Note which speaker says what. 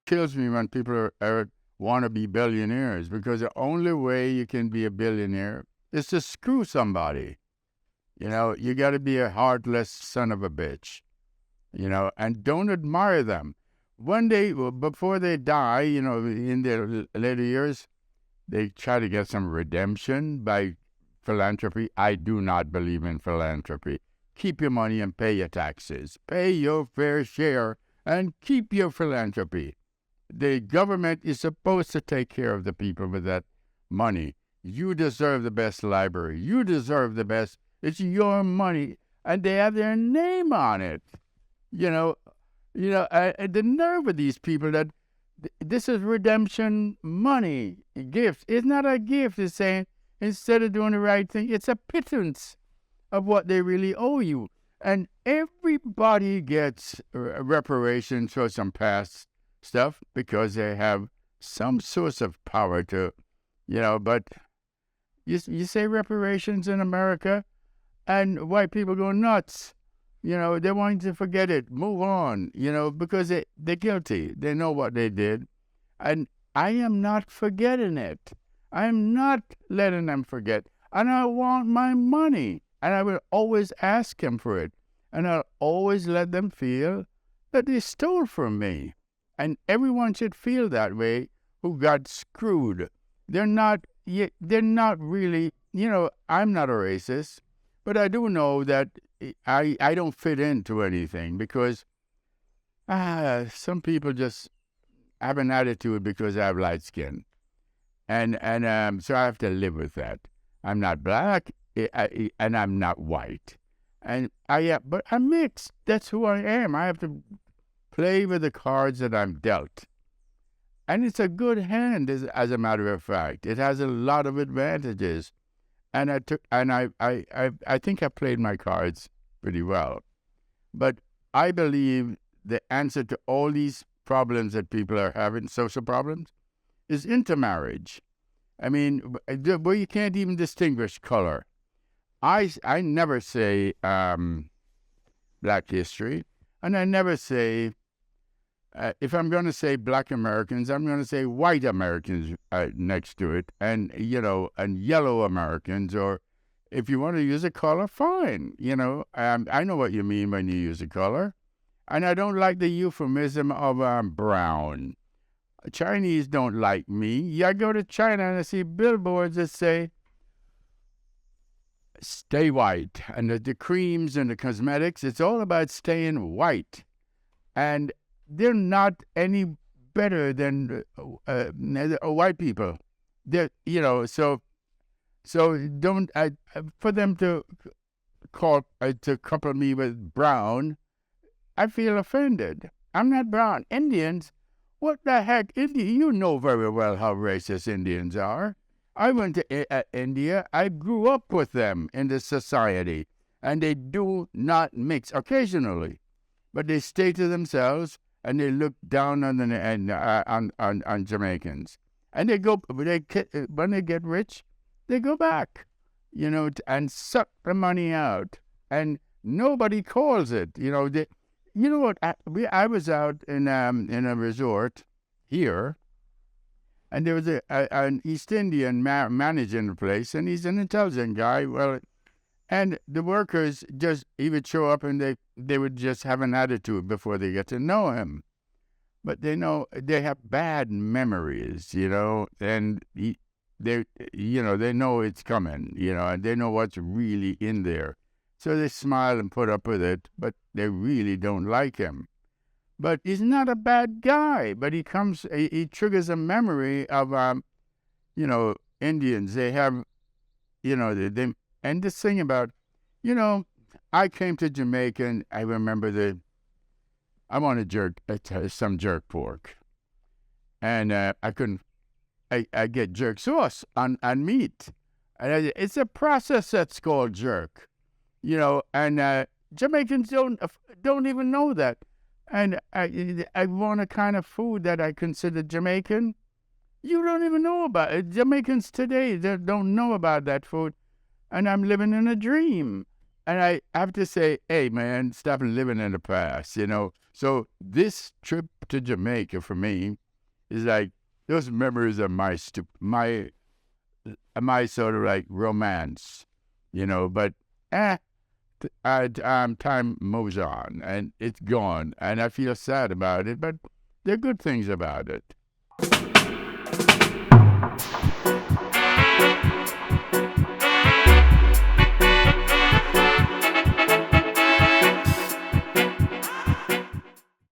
Speaker 1: kills me when people want to be billionaires, because the only way you can be a billionaire is to screw somebody. You got to be a heartless son of a bitch, and don't admire them. One day, before they die, in their later years, they try to get some redemption by philanthropy. I do not believe in philanthropy. Keep your money and pay your taxes. Pay your fair share and keep your philanthropy. The government is supposed to take care of the people with that money. You deserve the best library. You deserve the best. It's your money, and they have their name on it. The nerve of these people that this is redemption money, gifts. It's not a gift. It's saying instead of doing the right thing, it's a pittance of what they really owe you. And everybody gets reparations for some past stuff because they have some source of power to, but you say reparations in America, and white people go nuts. They want you to forget it, move on, because they're guilty. They know what they did. And I am not forgetting it. I am not letting them forget. And I want my money. And I will always ask them for it. And I'll always let them feel that they stole from me. And everyone should feel that way who got screwed. They're not really, I'm not a racist, but I do know that I don't fit into anything because some people just have an attitude because I have light skin. And so I have to live with that. I'm not black and I'm not white. But I'm mixed. That's who I am. I have to play with the cards that I'm dealt. And it's a good hand, as a matter of fact. It has a lot of advantages. And I think I played my cards pretty well. But I believe the answer to all these problems that people are having, social problems, is intermarriage. I mean, where you can't even distinguish color. I never say Black history, and I never say, if I'm going to say Black Americans, I'm going to say white Americans next to it, and yellow Americans, or if you want to use a color, fine. I know what you mean when you use a color, and I don't like the euphemism of brown. Chinese don't like me. Yeah, I go to China and I see billboards that say, stay white. And the creams and the cosmetics, it's all about staying white. And they're not any better than white people. They're, so don't, for them to couple me with brown, I feel offended. I'm not brown. Indians, what the heck? You know very well how racist Indians are. I went to India. I grew up with them in the society, and they do not mix occasionally, but they stay to themselves, and they look down on Jamaicans. And when they get rich, they go back, and suck the money out, and nobody calls it. You know what? I was out in a resort here, and there was an East Indian managing the place, and he's an intelligent guy. Well, and the workers he would show up, and they would just have an attitude before they get to know him. But they have bad memories, and they know it's coming, and they know what's really in there. So they smile and put up with it, but they really don't like him. But he's not a bad guy, but he triggers a memory of, Indians. They have, and this thing about, I came to Jamaica and I remember I wanted some jerk pork. And I get jerk sauce on meat. And it's a process that's called jerk. And Jamaicans don't even know that. And I want a kind of food that I consider Jamaican. You don't even know about it. Jamaicans today, they don't know about that food. And I'm living in a dream. And I have to say, hey, man, stop living in the past, you know. So this trip to Jamaica for me is like those memories of my sort of like romance, you know. But time moves on and it's gone, and I feel sad about it. But there are good things about it.